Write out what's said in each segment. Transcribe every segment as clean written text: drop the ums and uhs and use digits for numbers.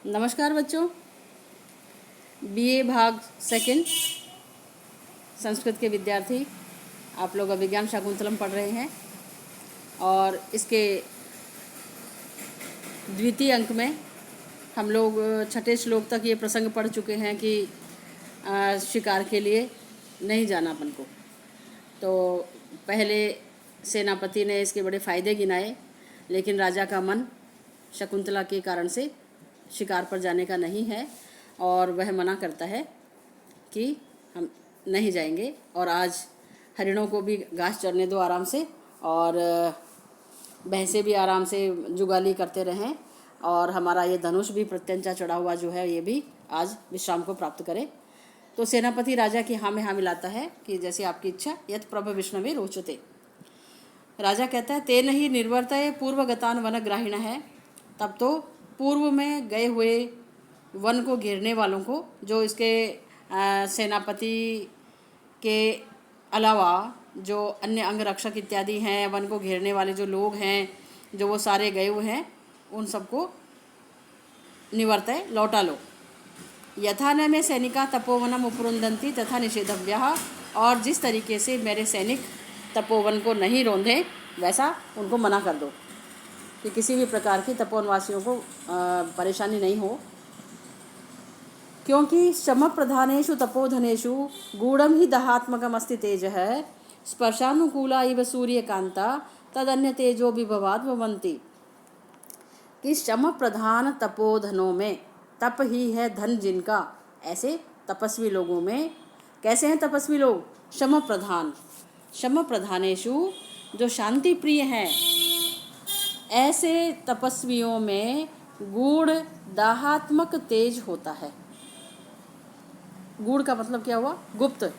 नमस्कार बच्चों। बीए भाग सेकंड संस्कृत के विद्यार्थी आप लोग अभिज्ञान शाकुंतलम पढ़ रहे हैं और इसके द्वितीय अंक में हम लोग छठे श्लोक तक ये प्रसंग पढ़ चुके हैं कि शिकार के लिए नहीं जाना अपन को। तो पहले सेनापति ने इसके बड़े फ़ायदे गिनाए, लेकिन राजा का मन शकुंतला के कारण से शिकार पर जाने का नहीं है और वह मना करता है कि हम नहीं जाएंगे और आज हरिणों को भी घास चरने दो आराम से, और भैंसे भी आराम से जुगाली करते रहें, और हमारा ये धनुष भी प्रत्यंचा चढ़ा हुआ जो है ये भी आज विश्राम को प्राप्त करे। तो सेनापति राजा की हाँ में हाँ मिलाता है कि जैसे आपकी इच्छा, यत् प्रभ विष्णवे रोचते। राजा कहता है तेन ही निर्वर्तय पूर्वगतान वनग्राहिण है। तब तो पूर्व में गए हुए वन को घेरने वालों को, जो इसके सेनापति के अलावा जो अन्य अंगरक्षक इत्यादि हैं, वन को घेरने वाले जो लोग हैं, जो वो सारे गए हुए हैं, उन सबको निवर्तय लौटा लो। यथा न में सैनिका तपोवनम उपरुंदंती तथा निषेधव्या। और जिस तरीके से मेरे सैनिक तपोवन को नहीं रोंधे वैसा उनको मना कर दो कि किसी भी प्रकार की तपोवनवासियों को परेशानी नहीं हो। क्योंकि श्रम प्रधानेषु तपोधनेषु गूढ़म ही दहात्मकम अस्ति तेज है। स्पर्शानुकूला इव सूर्यकांता तदन्य तेजो विभवाद भवन्ति। कि श्रम प्रधान तपोधनों में तप ही है धन जिनका, ऐसे तपस्वी लोगों में कैसे हैं तपस्वी लोग? श्रम प्रधान, श्रम प्रधानेषु जो शांति प्रिय हैं, ऐसे तपस्वियों में गूढ़ दाहात्मक तेज होता है। गूढ़ का मतलब क्या हुआ? गुप्त।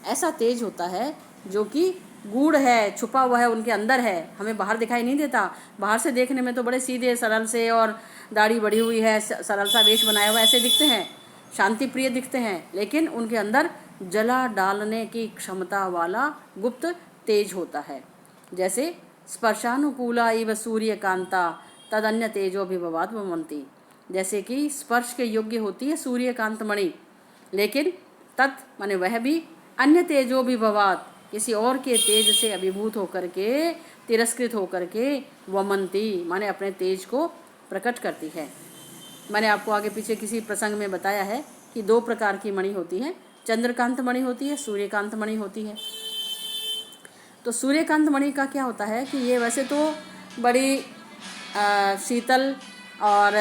ऐसा तेज होता है जो कि गूढ़ है, छुपा हुआ है, उनके अंदर है, हमें बाहर दिखाई नहीं देता। बाहर से देखने में तो बड़े सीधे सरल से और दाढ़ी बढ़ी हुई है, सरल सा वेश बनाया हुआ ऐसे दिखते हैं, शांति प्रिय दिखते हैं, लेकिन उनके अंदर जला डालने की क्षमता वाला गुप्त तेज होता है। जैसे स्पर्शानुकूला इव सूर्यकांता तदन्य तेजोभिभवाद भवन्ति। जैसे कि स्पर्श के योग्य होती है सूर्यकांत मणि, लेकिन तत् माने वह भी अन्य तेजोभिभवाद किसी और के तेज से अभिभूत होकर के, तिरस्कृत होकर के, वमंती माने अपने तेज को प्रकट करती है। मैंने आपको आगे पीछे किसी प्रसंग में बताया है कि दो प्रकार की मणि होती है, चंद्रकांत मणि होती है, सूर्यकांत मणि होती है। तो सूर्यकांत मणि का क्या होता है कि ये वैसे तो बड़ी शीतल और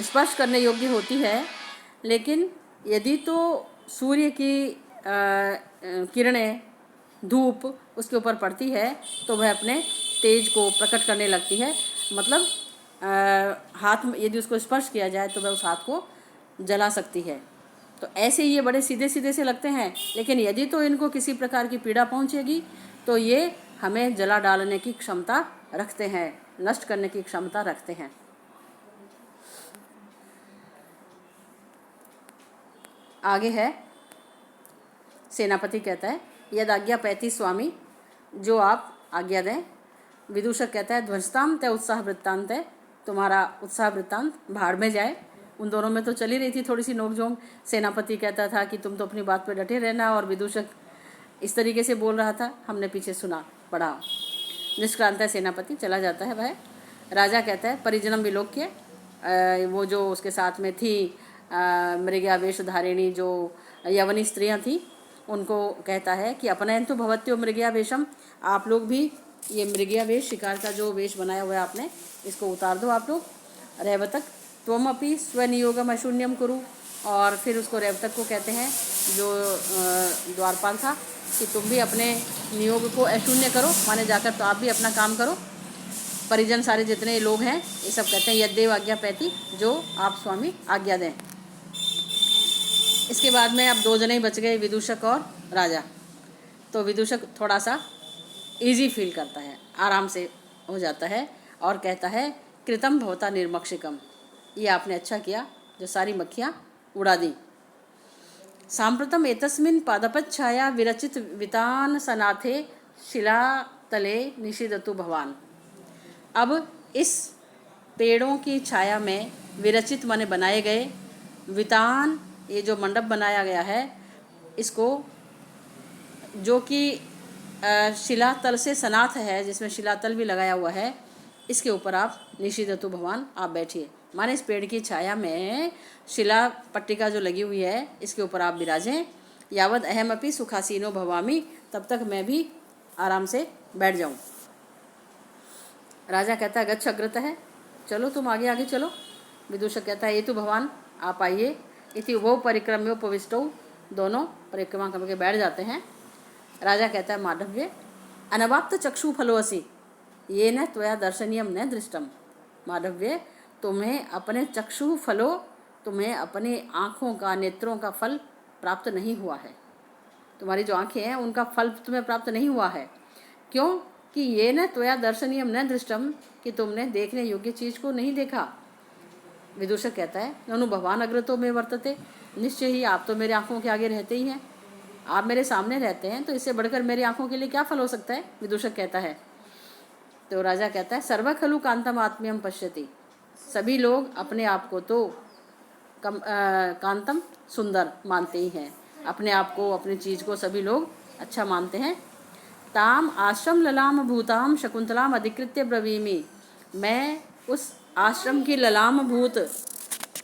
स्पर्श करने योग्य होती है, लेकिन यदि तो सूर्य की किरणें, धूप उसके ऊपर पड़ती है तो वह अपने तेज को प्रकट करने लगती है। मतलब हाथ में यदि उसको स्पर्श किया जाए तो वह उस हाथ को जला सकती है। तो ऐसे ये बड़े सीधे सीधे से लगते हैं, लेकिन यदि तो इनको किसी प्रकार की पीड़ा पहुंचेगी तो ये हमें जला डालने की क्षमता रखते हैं, नष्ट करने की क्षमता रखते हैं। आगे है, सेनापति कहता है यद आज्ञा पैती स्वामी, जो आप आज्ञा दें। विदूषक कहता है ध्वंसताम तय उत्साह वृत्तांत है, तुम्हारा उत्साह वृत्तांत भाड़ में जाए। उन दोनों में तो चली रही थी थोड़ी सी नोकझोंक। सेनापति कहता था कि तुम तो अपनी बात पर डटे रहना, और विदूषक इस तरीके से बोल रहा था, हमने पीछे सुना पढ़ा। निष्क्रांत सेनापति चला जाता है वह। राजा कहता है परिजनम विलोक्य, वो जो उसके साथ में थी मृगयावेश धारिणी जो यवनी स्त्रियां थी, उनको कहता है कि अपनयन्तु भवत्यो मृगयावेशम, आप लोग भी ये मृगयावेश, शिकार का जो वेश बनाया हुआ है आपने, इसको उतार दो आप लोग। रेवतक त्वमपि स्वनियोगम अशून्यम कुरु, और फिर उसको रेवतक को कहते हैं जो द्वारपाल था कि तुम भी अपने नियोग को अशून्य करो, माने जाकर तो आप भी अपना काम करो। परिजन सारे जितने लोग हैं ये सब कहते हैं यद्देव आज्ञा पैती, जो आप स्वामी आज्ञा दें। इसके बाद में अब दो जने ही बच गए, विदूषक और राजा। तो विदूषक थोड़ा सा इजी फील करता है, आराम से हो जाता है, और कहता है कृतम भवता निर्मक्षिकम, ये आपने अच्छा किया जो सारी मक्खियाँ उड़ा दी। सांप्रतम एतस्मिन् पादपच्छाया विरचित वितान सनाथे शिलातले निषिदतु भवान। अब इस पेड़ों की छाया में विरचित माने बनाए गए वितान, ये जो मंडप बनाया गया है इसको, जो कि शिलातल से सनाथ है, जिसमें शिलातल भी लगाया हुआ है, इसके ऊपर आप निशिदतु भगवान आप बैठिए। माने इस पेड़ की छाया में शिला पट्टिका जो लगी हुई है इसके ऊपर आप विराजें। यावद अहमपि सुखासीनो भवामी, तब तक मैं भी आराम से बैठ जाऊं। राजा कहता है गच्छ अग्रतः, चलो तुम आगे आगे चलो। विदूषक कहता है ये तो भगवान आप आइए। इति वो परिक्रम्यो उपविष्टौ, दोनों परिक्रमा करके बैठ जाते हैं। राजा कहता है माधव्य अनवाप्त चक्षु फलोऽसि, ये न त्वया दर्शनीयम न दृष्टम। माधव्य तुम्हें अपने चक्षु फलों, तुम्हें अपनी आँखों का, नेत्रों का फल प्राप्त नहीं हुआ है। तुम्हारी जो आँखें हैं उनका फल तुम्हें प्राप्त नहीं हुआ है। क्यों? कि ये न त्वया दर्शनीयम न दृष्टम, कि तुमने देखने योग्य चीज़ को नहीं देखा। विदूषक कहता है ननु भगवान अग्रतो में वर्तते, निश्चय ही आप तो मेरे आँखों के आगे रहते ही हैं, आप मेरे सामने रहते हैं, तो इससे बढ़कर मेरी आँखों के लिए क्या फल हो सकता है। विदूषक कहता है, तो राजा कहता है सर्व खलु कांतम आत्म्यम पश्यति, सभी लोग अपने आप को तो कांतम सुंदर मानते ही हैं, अपने आप को, अपनी चीज़ को सभी लोग अच्छा मानते हैं। ताम आश्रम ललाम भूताम शकुंतलाम अधिकृत्य ब्रवीमि, मैं उस आश्रम की ललाम भूत,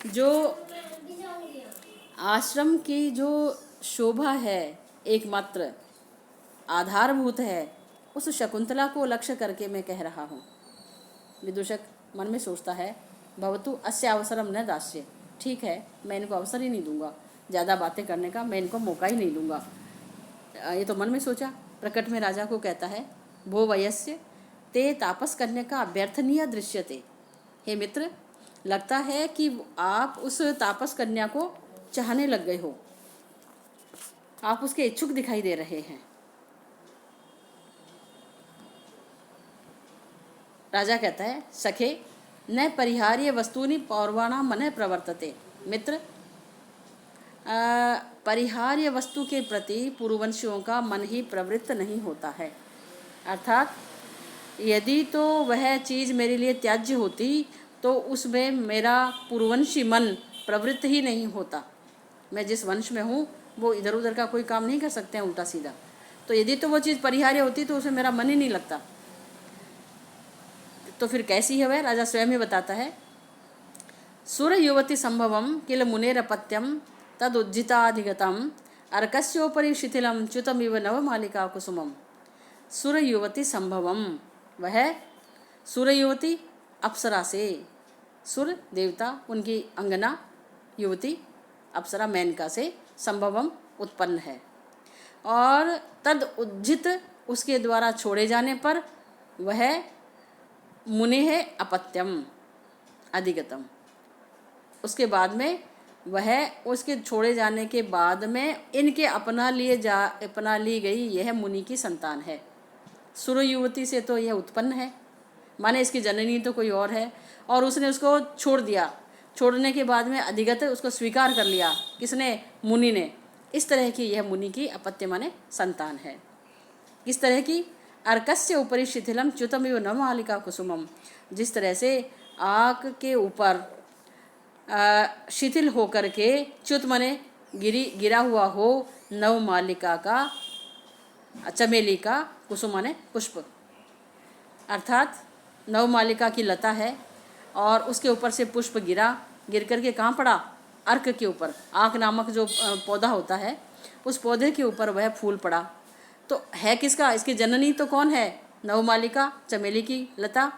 जो आश्रम की जो शोभा है, एकमात्र आधारभूत है, उस शकुंतला को लक्ष्य करके मैं कह रहा हूँ। विदूषक मन में सोचता है भवतु अस्य अवसरम न दास्य, ठीक है मैं इनको अवसर ही नहीं दूंगा, ज़्यादा बातें करने का मैं इनको मौका ही नहीं दूंगा। ये तो मन में सोचा। प्रकट में राजा को कहता है भो वयस्य ते तापस करने का अभ्यर्थनीय दृश्यते, हे मित्र लगता है कि आप उस तापस कन्या को चाहने लग गए हो, आप उसके इच्छुक दिखाई दे रहे हैं। राजा कहता है सखे न परिहार्य वस्तूनि पौर्वाणा मन प्रवर्तते, मित्र परिहार्य वस्तु के प्रति पूर्ववंशियों का मन ही प्रवृत्त नहीं होता है। अर्थात यदि तो वह चीज़ मेरे लिए त्याज्य होती तो उसमें मेरा पूर्ववंशी मन प्रवृत्त ही नहीं होता। मैं जिस वंश में हूँ वो इधर उधर का कोई काम नहीं कर सकते हैं उल्टा सीधा, तो यदि तो वो चीज़ परिहार्य होती तो उसमें मेरा मन ही नहीं लगता। तो फिर कैसी है वह? राजा स्वयं ही बताता है सुर युवती संभवम किल मुनेरपत्यम तदुज्जिताधिगतम अर्कस्योपरि शिथिलम च्युतमिव नवमालिका कुसुमम। सुर युवती संभवम, वह सुर युवती अप्सरा से, सुर देवता उनकी अंगना युवती अप्सरा मेनका से संभवम उत्पन्न है, और तद उज्जित उसके द्वारा छोड़े जाने पर वह मुने है अपत्यम अधिगतम, उसके बाद में वह उसके छोड़े जाने के बाद में इनके अपना ली गई यह मुनि की संतान है। सुर युवती से तो यह उत्पन्न है, माने इसकी जननी तो कोई और है, और उसने उसको छोड़ दिया, छोड़ने के बाद में अधिगत उसको स्वीकार कर लिया, किसने? मुनि ने। इस तरह की यह मुनि की अपत्य माने संतान है। किस तरह की? अर्कस्य ऊपरी शिथिलम च्युतमिव नवमालिका कुसुमम, जिस तरह से आग के ऊपर शिथिल होकर के च्युत माने गिरा हुआ हो नवमालिका का, चमेली का, कुसुम माने पुष्प, अर्थात नवमालिका की लता है और उसके ऊपर से पुष्प गिर करके कहाँ पड़ा? अर्क के ऊपर। आक नामक जो पौधा होता है उस पौधे के ऊपर वह फूल पड़ा। तो है किसका? इसकी जननी तो कौन है? नवमालिका, चमेली की लता,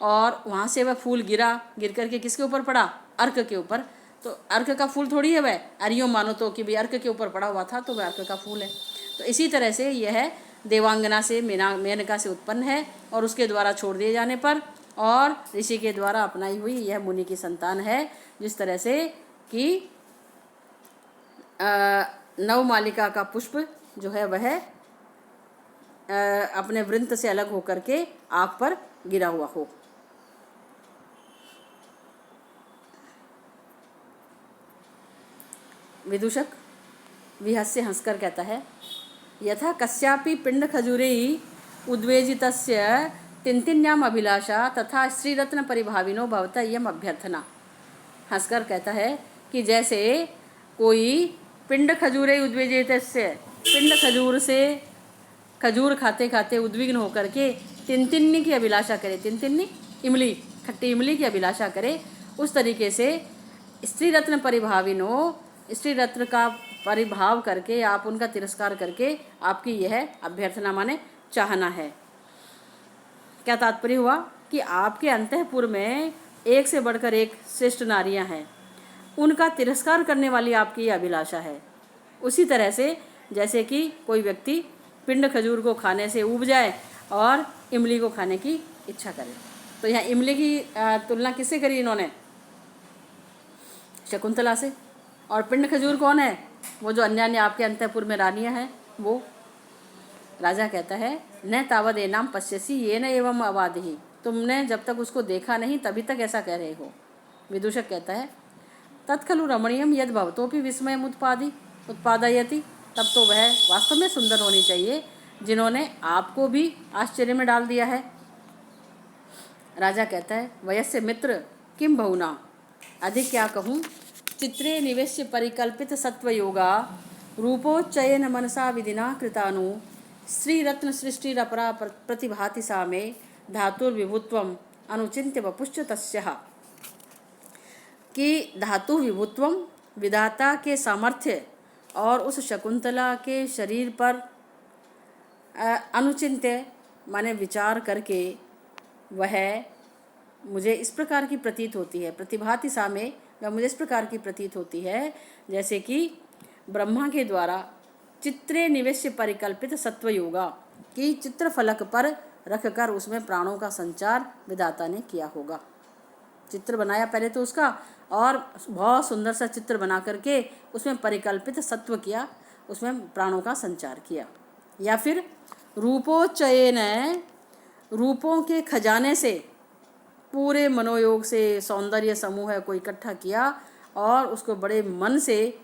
और वहाँ से वह फूल गिर करके किसके ऊपर पड़ा? अर्क के ऊपर। तो अर्क का फूल थोड़ी है वह, अरियो मानो तो कि भाई अर्क के ऊपर पड़ा हुआ था तो वह अर्क का फूल है। तो इसी तरह से यह देवांगना से मेनका से उत्पन्न है, और उसके द्वारा छोड़ दिए जाने पर और ऋषि के द्वारा अपनाई हुई यह मुनि की संतान है। जिस तरह से कि नवमालिका का पुष्प जो है वह अपने वृंत से अलग होकर के आग पर गिरा हुआ हो। विदूषक विहस्य हंसकर कहता है यथा कस्यापि पिंड खजूरे उद्वेजितस्य तिन्तिन्याम अभिलाषा तथा श्रीरत्न परिभाविनो भवता यम अभ्यर्थना। हंसकर कहता है कि जैसे कोई पिंड खजूरे उद्विजेतस्य, पिंड खजूर से खजूर खाते खाते उद्विग्न होकर के तिनतिन्नी की अभिलाषा करे, तिनतिन्नी इमली, खट्टी इमली की अभिलाषा करे, उस तरीके से स्त्री रत्न परिभाविनो, स्त्री रत्न का परिभाव करके आप उनका तिरस्कार करके आपकी यह अभ्यर्थना माने चाहना है। क्या तात्पर्य हुआ कि आपके अंतःपुर में एक से बढ़कर एक श्रेष्ठ नारियां हैं, उनका तिरस्कार करने वाली आपकी यह अभिलाषा है। उसी तरह से जैसे कि कोई व्यक्ति पिंड खजूर को खाने से ऊब जाए और इमली को खाने की इच्छा करे। तो यहाँ इमली की तुलना किससे करी इन्होंने? शकुंतला से। और पिंड खजूर कौन है? वो जो अन्य आपके अंतःपुर में रानियां हैं वो। राजा कहता है न तावद एनाम पश्यसी ये न एवं अवादिही, तुमने जब तक उसको देखा नहीं तभी तक ऐसा कह रहे हो। विदूषक कहता है तत्खलु रमणीयम यद भवतोपि विस्मयम उत्पादयति, तब तो वह वास्तव में सुंदर होनी चाहिए जिन्होंने आपको भी आश्चर्य में डाल दिया है। राजा कहता है वयस्य मित्र किम बहुना, अधिक क्या कहूँ, चित्रे निवेश्य परिकल्पित सत्वयोगा रूपोच्चयन मनसा विधिना कृतानु श्रीरत्न सृष्टिरपरा प्रतिभाति सा मे धातुर्विभुत्वम अनुचिन्त्य वपुश्च तस्यः। कि धातु विभुत्वम, विधाता के सामर्थ्य और उस शकुंतला के शरीर पर अनुचिन्त्य माने विचार करके वह मुझे इस प्रकार की प्रतीत होती है, प्रतिभाति सा में वह मुझे इस प्रकार की प्रतीत होती है जैसे कि ब्रह्मा के द्वारा चित्रे निवेश्य परिकल्पित सत्वयोगा, कि चित्र फलक पर रखकर उसमें प्राणों का संचार विधाता ने किया होगा। चित्र बनाया पहले तो उसका, और बहुत सुंदर सा चित्र बना करके उसमें परिकल्पित सत्व किया, उसमें प्राणों का संचार किया। या फिर रूपोच्चयन, रूपों के खजाने से पूरे मनोयोग से सौंदर्य समूह को इकट्ठा किया और उसको बड़े मन से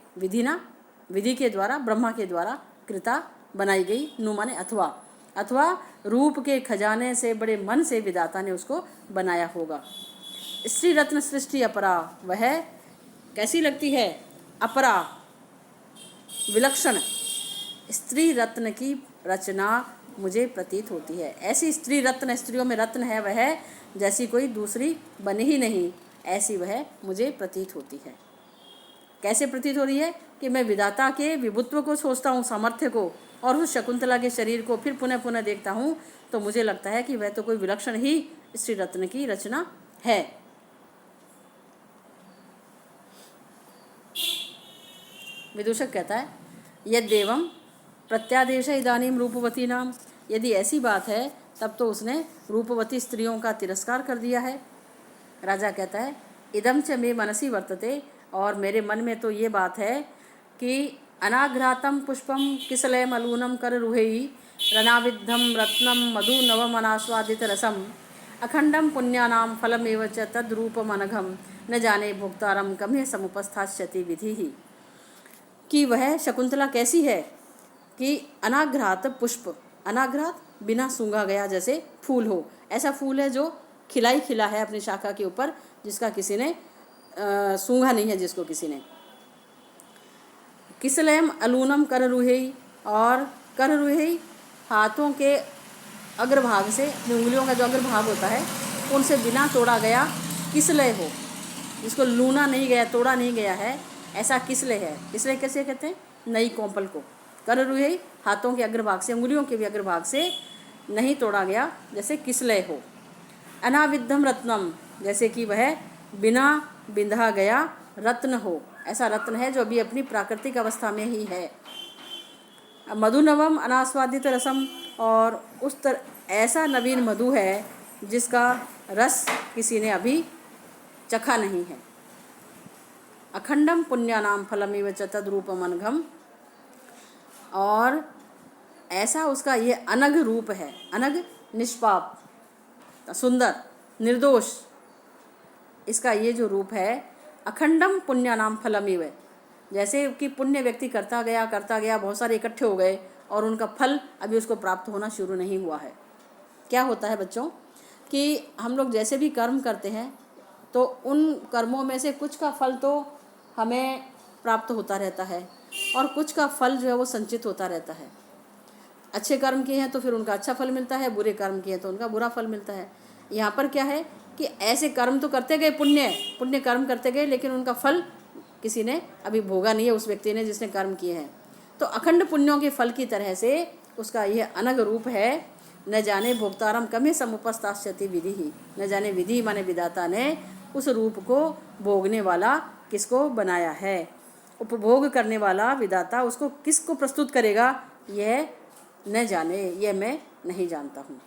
विधि के द्वारा, ब्रह्मा के द्वारा कृता बनाई गई। नु माने अथवा रूप के खजाने से बड़े मन से विधाता ने उसको बनाया होगा। स्त्री रत्न सृष्टि अपरा, वह कैसी लगती है? अपरा, विलक्षण स्त्री रत्न की रचना मुझे प्रतीत होती है। ऐसी स्त्री रत्न, स्त्रियों में रत्न है वह, जैसी कोई दूसरी बनी ही नहीं, ऐसी वह मुझे प्रतीत होती है। कैसे प्रतीत हो रही है? कि मैं विधाता के विभुत्व को सोचता हूँ, सामर्थ्य को, और उस शकुंतला के शरीर को फिर पुनः पुनः देखता हूँ तो मुझे लगता है कि वह तो कोई विलक्षण ही स्त्री रत्न की रचना है। विदूषक कहता है यद्देवं प्रत्यादेश इदानीम रूपवती नाम, यदि ऐसी बात है तब तो उसने रूपवती स्त्रियों का तिरस्कार कर दिया है। राजा कहता है इदम च मे मनसी वर्तते, और मेरे मन में तो ये बात है कि अनाघ्रातम पुष्पम किसलयम अलूनम कर रुहेई रनाविद्धम रत्नम मधु नवम अनास्वादित रसम अखंडम पुण्यानाम फलमेव च तद्रूपम अनघम न जाने भोक्तारम कम्य समुपस्थास्यति विधि ही। कि वह शकुंतला कैसी है कि अनाघ्रात पुष्प, अनाघ्रात बिना सूंघा गया जैसे फूल हो, ऐसा फूल है जो खिला है अपनी शाखा के ऊपर, जिसका किसी ने सूंघा नहीं है, जिसको किसी ने। किसलयम अलूनम कर रुहेई, और कर रुहेई हाथों के अग्रभाग से, उंगलियों का जो अग्रभाग होता है उनसे बिना तोड़ा गया किसलय हो, जिसको लूना नहीं गया, तोड़ा नहीं गया है, ऐसा किसलय है। किसलय कैसे कहते हैं? नई कोंपल को। कर रुहेई हाथों के अग्रभाग से, उंगलियों के भी अग्रभाग से नहीं तोड़ा गया जैसे किसलय हो। अनाविद्धम रत्नम, जैसे कि वह बिना बिंधा गया रत्न हो, ऐसा रत्न है जो अभी अपनी प्राकृतिक अवस्था में ही है। मधुनवम अनास्वादित रसम, और ऐसा नवीन मधु है जिसका रस किसी ने अभी चखा नहीं है। अखंडम पुण्यानाम फलमेव च तद्रूपम अनघम, और ऐसा उसका ये अनघ रूप है, अनघ निष्पाप, सुंदर, निर्दोष, इसका ये जो रूप है अखंडम पुण्यानाम फलमेव, जैसे कि पुण्य व्यक्ति करता गया बहुत सारे इकट्ठे हो गए और उनका फल अभी उसको प्राप्त होना शुरू नहीं हुआ है। क्या होता है बच्चों कि हम लोग जैसे भी कर्म करते हैं तो उन कर्मों में से कुछ का फल तो हमें प्राप्त होता रहता है और कुछ का फल जो है वो संचित होता रहता है। अच्छे कर्म किए हैं तो फिर उनका अच्छा फल मिलता है, बुरे कर्म किए हैं तो उनका बुरा फल मिलता है। यहाँ पर क्या है कि ऐसे कर्म तो करते गए, पुण्य कर्म करते गए, लेकिन उनका फल किसी ने अभी भोगा नहीं है, उस व्यक्ति ने जिसने कर्म किए हैं। तो अखंड पुण्यों के फल की तरह से उसका यह अनग रूप है। न जाने भोक्तारम कमे समुपस्तास्यति विधि ही, न जाने विधि माने विधाता ने उस रूप को भोगने वाला किसको बनाया है, उपभोग करने वाला विधाता उसको किसको प्रस्तुत करेगा, यह न जाने, यह मैं नहीं जानता हूँ।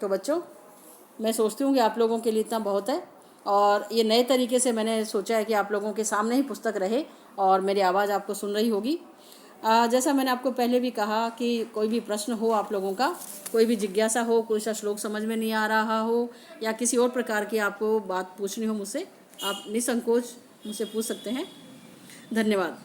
तो बच्चों, मैं सोचती हूँ कि आप लोगों के लिए इतना बहुत है, और ये नए तरीके से मैंने सोचा है कि आप लोगों के सामने ही पुस्तक रहे और मेरी आवाज़ आपको सुन रही होगी। जैसा मैंने आपको पहले भी कहा कि कोई भी प्रश्न हो आप लोगों का, कोई भी जिज्ञासा हो, कोई सा श्लोक समझ में नहीं आ रहा हो या किसी और प्रकार की आपको बात पूछनी हो मुझसे, आप निसंकोच मुझसे पूछ सकते हैं। धन्यवाद।